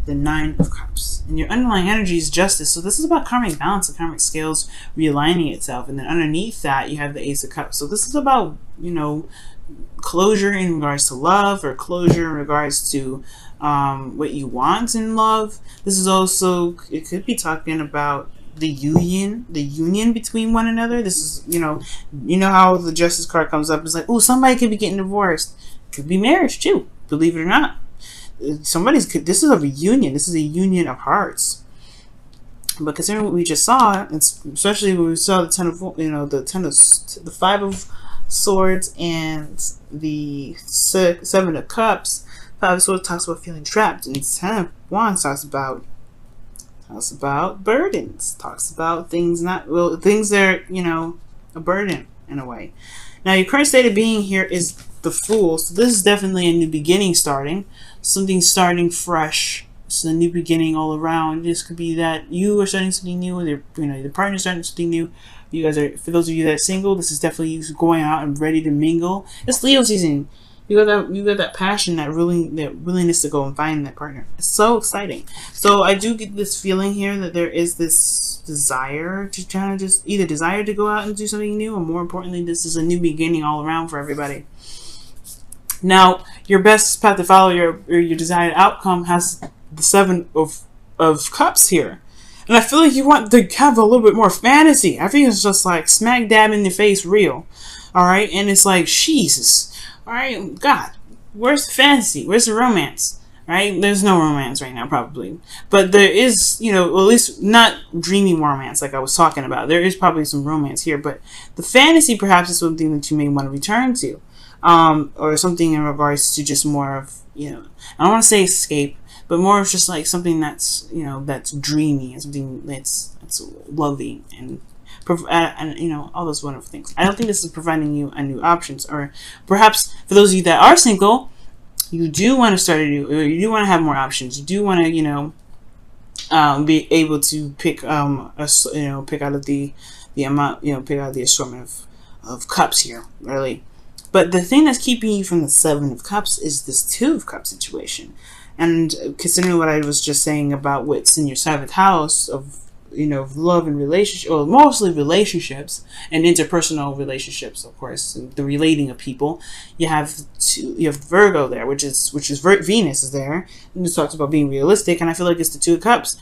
the Nine of Cups. And your underlying energy is justice. So this is about karmic balance, the karmic scales realigning itself. And then underneath that, you have the Ace of Cups. So this is about, you know, closure in regards to love, or closure in regards to what you want in love. This is also, it could be talking about the union between one another. This is, you know how the Justice card comes up. It's like, oh, somebody could be getting divorced. Could be marriage too, believe it or not. This is a reunion. This is a union of hearts. But considering what we just saw, especially when we saw the the Five of Swords and the Seven of Cups. Five of Swords talks about feeling trapped, and Ten of Wands talks about burdens. Talks about things that are, you know, a burden in a way. Now, your current state of being here is the Fool. So this is definitely a new beginning starting. Something starting fresh. It's a new beginning all around. This could be that you are starting something new, or your partner's starting something new. You guys are, for those of you that are single, this is definitely you going out and ready to mingle. It's Leo season. You got that passion, that willingness to go and find that partner. It's so exciting. So I do get this feeling here that there is this desire to kind of just either desire to go out and do something new, or more importantly, this is a new beginning all around for everybody. Now, your best path to follow, your desired outcome, has the Seven of Cups here. And I feel like you want to have a little bit more fantasy. I think it's just like smack dab in the face real. Alright? And it's like, Jesus. Alright? God. Where's the fantasy? Where's the romance? Right? There's no romance right now, probably. But there is, you know, at least not dreamy romance like I was talking about. There is probably some romance here. But the fantasy perhaps is something that you may want to return to. Or something in regards to just more of, you know, I don't want to say escape, but more of just like something that's, you know, that's dreamy, and something that's loving, and you know, all those wonderful things. I don't think this is providing you a new options, or perhaps for those of you that are single, you do want to start a new, or you do want to have more options. You do want to, you know, be able to pick, pick out of the amount, you know, pick out the assortment of cups here, really. But the thing that's keeping you from the Seven of Cups is this Two of Cups situation. And considering what I was just saying about what's in your 7th house of, you know, love and relationship, or mostly relationships and interpersonal relationships, of course, the relating of people, you have Virgo there, which is Venus is there, and it talks about being realistic, and I feel like it's the Two of Cups.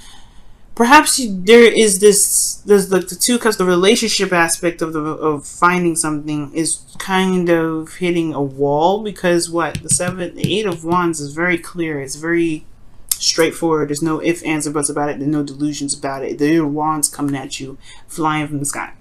Perhaps there's like the Two of Cups, the relationship aspect of finding something is kind of hitting a wall, because the Eight of Wands is very clear. It's very straightforward. There's no ifs, ands, or buts about it. There's no delusions about it. There are wands coming at you, flying from the sky.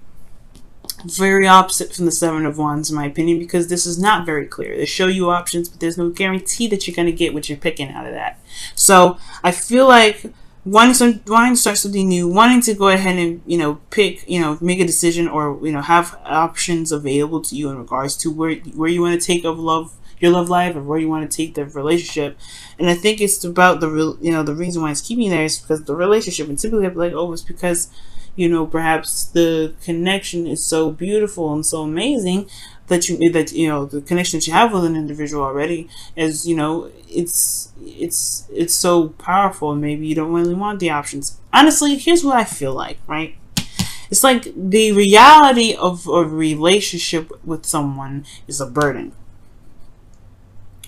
Very opposite from the Seven of Wands, in my opinion, because this is not very clear. They show you options, but there's no guarantee that you're going to get what you're picking out of that. So I feel like wanting to start something new, wanting to go ahead and, you know, pick, you know, make a decision, or, you know, have options available to you in regards to where you want to take your love life, or where you want to take the relationship. And I think it's about the reason why it's keeping you there is because the relationship, and typically I'd be like, oh, it's because, you know, perhaps the connection is so beautiful and so amazing that you know the connection that you have with an individual already is, you know, it's so powerful, and maybe you don't really want the options. Honestly, here's what I feel like, right? It's like the reality of a relationship with someone is a burden.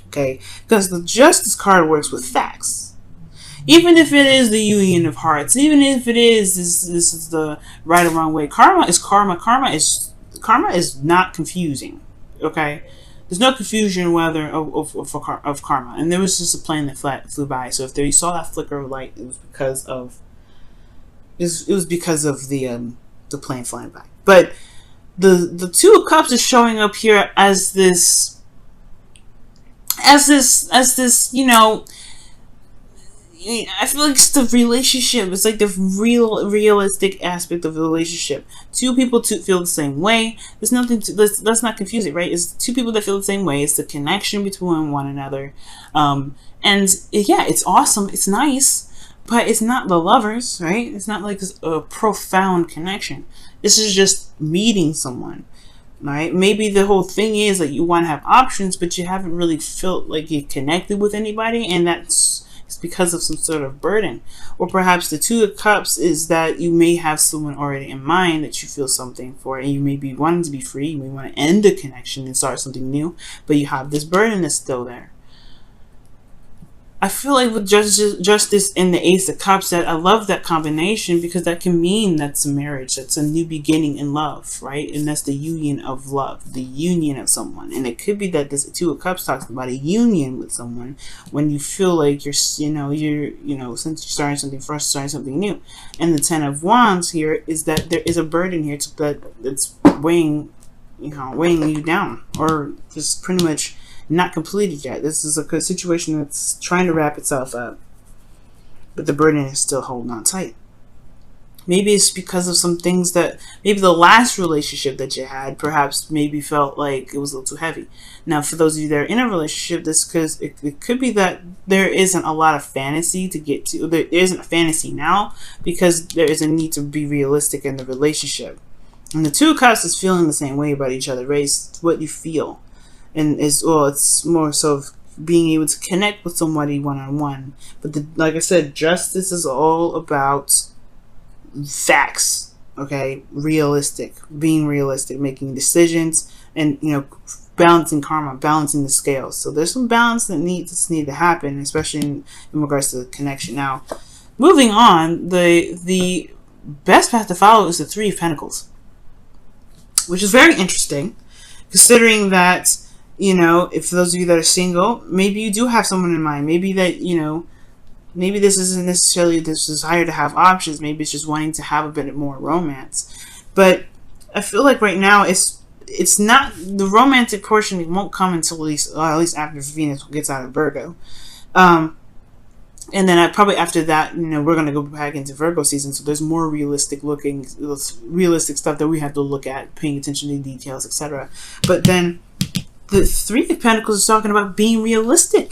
Okay? Because the Justice card works with facts. Even if it is the union of hearts, even if it is this is the right or wrong way, karma is karma. Karma is not confusing. Okay? There's no confusion whether of karma. And there was just a plane that flew by. So if you saw that flicker of light, it was because of the plane flying by. But the Two of Cups is showing up here as this, you know, I feel like it's the relationship. It's like the realistic aspect of the relationship. Two people feel the same way. There's nothing to, let's not confuse it, right? It's two people that feel the same way. It's the connection between one another. And yeah, it's awesome. It's nice, but it's not the lovers, right? It's not like a profound connection. This is just meeting someone, right? Maybe the whole thing is that you want to have options, but you haven't really felt like you connected with anybody, and that's It's because of some sort of burden. Or perhaps the Two of Cups is that you may have someone already in mind that you feel something for, and you may be wanting to be free. You may want to end the connection and start something new, but you have this burden that's still there. I feel like with Justice and the Ace of Cups, that I love that combination, because that can mean that's a marriage, that's a new beginning in love, right? And that's the union of love, the union of someone. And it could be that this Two of Cups talks about a union with someone when you feel like you're since you're starting something fresh, starting something new. And the Ten of Wands here is that there is a burden here that's weighing you down, or just pretty much not completed yet. This is a situation that's trying to wrap itself up, but the burden is still holding on tight. Maybe it's because of some things that maybe the last relationship that you had perhaps maybe felt like it was a little too heavy. Now, for those of you that are in a relationship, it could be that there isn't a lot of fantasy to get to. There isn't a fantasy now because there is a need to be realistic in the relationship. And the Two of Cups is feeling the same way about each other, right? It's what you feel. And it's more so of being able to connect with somebody one-on-one. But like I said, Justice is all about facts, okay? Being realistic, making decisions, and balancing karma, balancing the scales. So there's some balance that needs to happen, especially in regards to the connection. Now, moving on, the best path to follow is the Three of Pentacles, which is very interesting, considering that if those of you that are single, maybe you do have someone in mind. Maybe that, maybe this isn't necessarily this desire to have options. Maybe it's just wanting to have a bit more romance. But I feel like right now it's not the romantic portion. It won't come until at least after Venus gets out of Virgo. And then probably after that, we're going to go back into Virgo season. So there's more realistic stuff that we have to look at, paying attention to details, etc. But then the Three of Pentacles is talking about being realistic,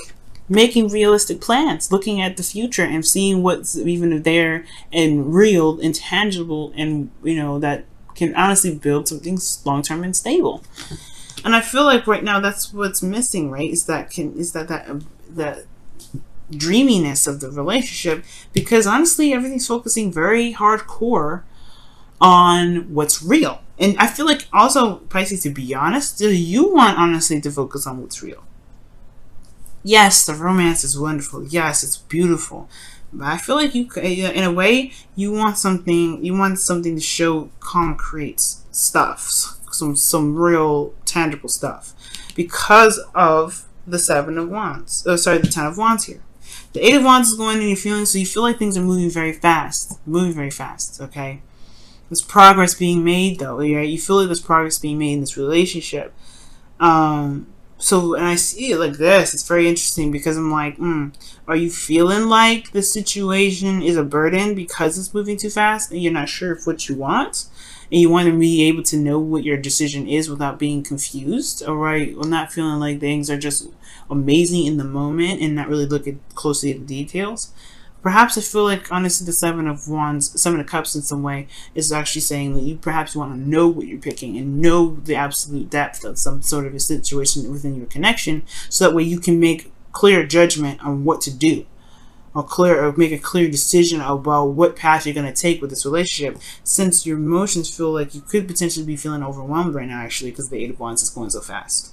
making realistic plans, looking at the future and seeing what's even there and real and tangible, and that can honestly build something long-term and stable. And I feel like right now that's what's missing, right? Is that dreaminess of the relationship, because honestly everything's focusing very hardcore on what's real. And I feel like also, Pisces, to be honest, do you want honestly to focus on what's real? Yes, the romance is wonderful. Yes, it's beautiful. But I feel like in a way, you want something to show concrete stuff, some real tangible stuff, because of the Seven of Wands. Oh, sorry, the Ten of Wands here. The Eight of Wands is going in your feelings, so you feel like things are moving very fast, okay? There's progress being made, though, right? You feel like there's progress being made in this relationship. So, and I see it like this. It's very interesting, because I'm like, are you feeling like the situation is a burden because it's moving too fast and you're not sure of what you want? And you want to be able to know what your decision is without being confused, all right? Or not feeling like things are just amazing in the moment and not really looking closely at the details. Perhaps I feel like, honestly, the Seven of Cups in some way is actually saying that you perhaps want to know what you're picking and know the absolute depth of some sort of a situation within your connection, so that way you can make clear judgment on what to do, or make a clear decision about what path you're going to take with this relationship, since your emotions feel like you could potentially be feeling overwhelmed right now, actually, because the Eight of Wands is going so fast.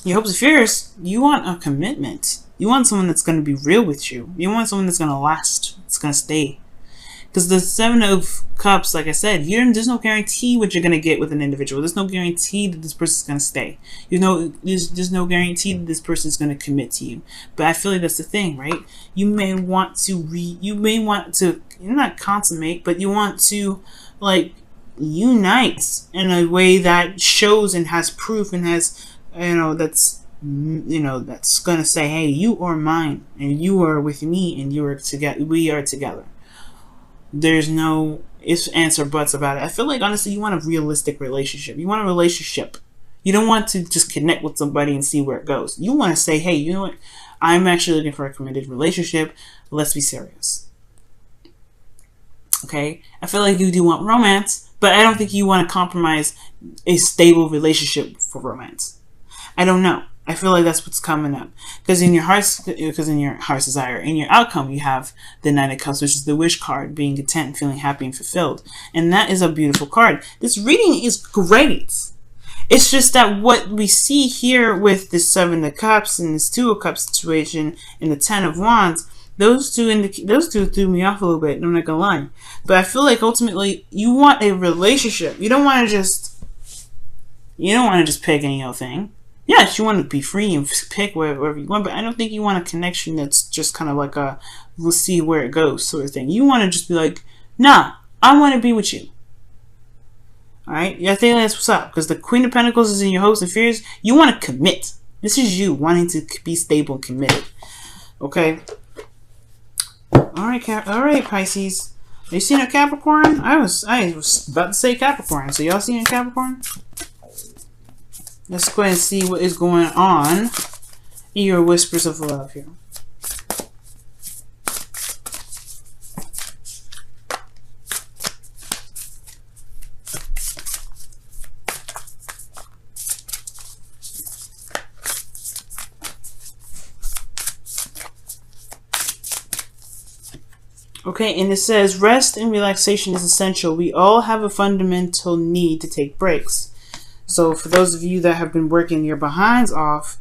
Your hopes and fears, you want a commitment. You want someone that's going to be real with you. You want someone that's going to last. It's going to stay. Because the Seven of Cups, like I said, there's no guarantee what you're going to get with an individual. There's no guarantee that this person's going to stay. There's no guarantee that this person's going to commit to you. But I feel like that's the thing, right? You may want to not consummate, but you want to, like, unite in a way that shows and has proof and has, that's gonna say, hey, you are mine and you are with me and we are together. There's no ifs, ands, or buts about it. I feel like, honestly, you want a realistic relationship. You want a relationship. You don't want to just connect with somebody and see where it goes. You want to say, hey, you know what? I'm actually looking for a committed relationship. Let's be serious. Okay? I feel like you do want romance, but I don't think you want to compromise a stable relationship for romance. I don't know. I feel like that's what's coming up. Because in your heart's desire, in your outcome, you have the Knight of Cups, which is the wish card, being content, feeling happy and fulfilled. And that is a beautiful card. This reading is great. It's just that what we see here with the Seven of Cups and this Two of Cups situation and the Ten of Wands, those two threw me off a little bit. I'm not gonna lie, but I feel like ultimately you want a relationship. You don't want to just pick any old thing. Yes, you want to be free and pick wherever you want, but I don't think you want a connection that's just kind of like a we'll see where it goes sort of thing. You want to just be like, nah, I want to be with you. Alright? Yeah, I think that's what's up. Because the Queen of Pentacles is in your hopes and fears. You want to commit. This is you wanting to be stable and committed. Okay? Alright, Pisces. Are you seeing a Capricorn? I was about to say Capricorn. So y'all seeing a Capricorn? Let's go ahead and see what is going on in your whispers of love here. Okay, and it says, rest and relaxation is essential. We all have a fundamental need to take breaks. So for those of you that have been working your behinds off,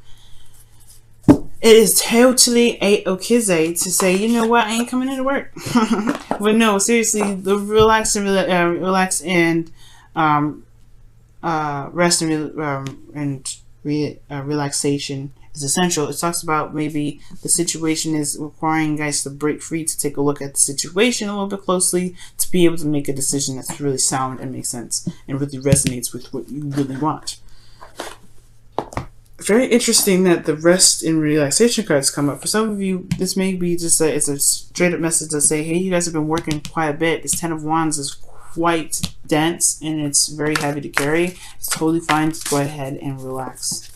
it is totally a-okay to say, you know what, I ain't coming into work. But no, seriously, the relax and rest and relaxation is essential. It talks about maybe the situation is requiring you guys to break free, to take a look at the situation a little bit closely, to be able to make a decision that's really sound and makes sense and really resonates with what you really want. Very interesting that the rest and relaxation cards come up. For some of you, this may be just it's a straight up message to say, hey, you guys have been working quite a bit. This Ten of Wands is quite dense and it's very heavy to carry. It's totally fine to go ahead and relax.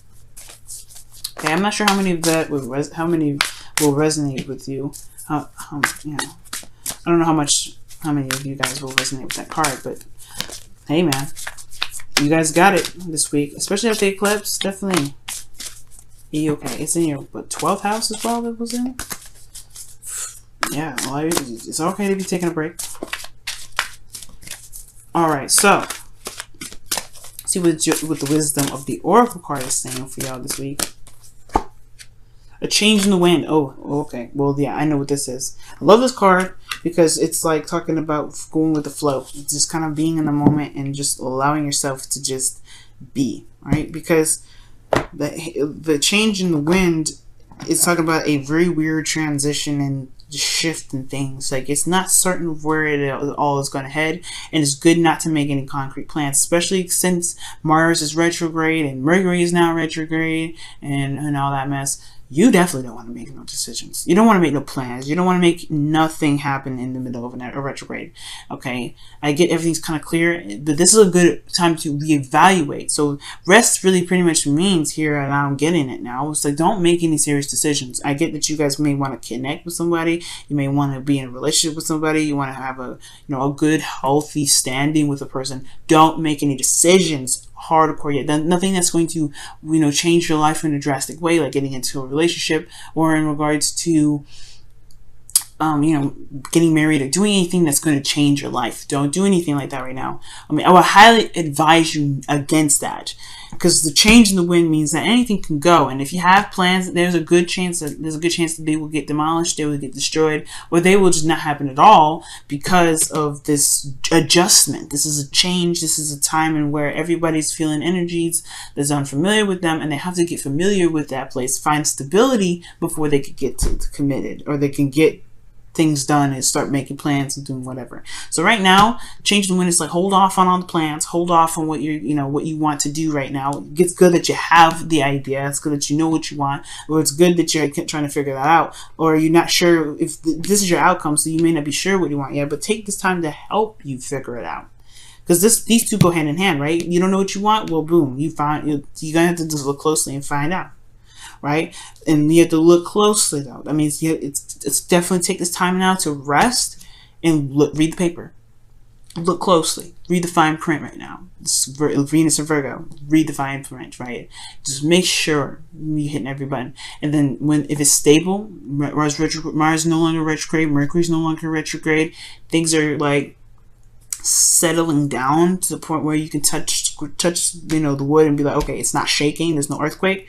Okay, I'm not sure how many of that will resonate with you. You know, I don't know how many of you guys will resonate with that card, but hey, man, you guys got it this week, especially after the eclipse. Definitely, be okay. It's in your 12th house as well. That was in. Yeah, well, it's okay to be taking a break. All right, so see what the wisdom of the Oracle card is saying for y'all this week. A change in the wind. Oh, okay. Well, yeah, I know what this is. I love this card because it's like talking about going with the flow. It's just kind of being in the moment and just allowing yourself to just be, right? Because the change in the wind is talking about a very weird transition and shift in things. Like, it's not certain where it all is going to head, and it's good not to make any concrete plans, especially since Mars is retrograde and Mercury is now retrograde and all that mess. You definitely don't want to make no decisions. You don't want to make no plans. You don't want to make nothing happen in the middle of a retrograde. Okay, I get everything's kind of clear, but this is a good time to reevaluate. So rest really pretty much means here, and I'm getting it now. It's like, don't make any serious decisions. I get that you guys may want to connect with somebody. You may want to be in a relationship with somebody. You want to have a good, healthy standing with a person. Don't make any decisions hardcore yet. Nothing that's going to change your life in a drastic way, like getting into a relationship or in regards to getting married or doing anything that's going to change your life. Don't do anything like that right now. I mean, I would highly advise you against that, because the change in the wind means that anything can go. And if you have plans, there's a good chance that they will get demolished, they will get destroyed, or they will just not happen at all because of this adjustment. This is a change. This is a time in where everybody's feeling energies that's unfamiliar with them, and they have to get familiar with that place, find stability before they could get to committed, or they can get things done and start making plans and doing whatever. So right now, change the wind is like, hold off on all the plans, hold off on what what you want to do right now. It's good that you have the idea. It's good that you know what you want, or it's good that you're trying to figure that out, or you're not sure if this is your outcome, so you may not be sure what you want yet, but take this time to help you figure it out. Because these two go hand in hand, right? You don't know what you want, well, boom, you're gonna have to just look closely and find out. Right? And you have to look closely though. I mean, it's definitely take this time now to rest and read the paper. look closely. Read the fine print right now. It's Venus and Virgo. Read the fine print, right? Just make sure you're hitting every button. And then if it's stable, Mars no longer retrograde, Mercury's no longer retrograde, things are like settling down to the point where you can touch the wood and be like, okay, it's not shaking, there's no earthquake.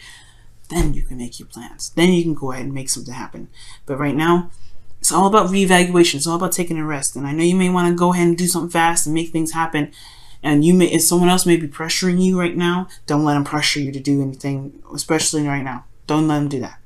Then you can make your plans. Then you can go ahead and make something happen. But right now, it's all about reevaluation. It's all about taking a rest. And I know you may want to go ahead and do something fast and make things happen. And if someone else may be pressuring you right now, don't let them pressure you to do anything, especially right now. Don't let them do that.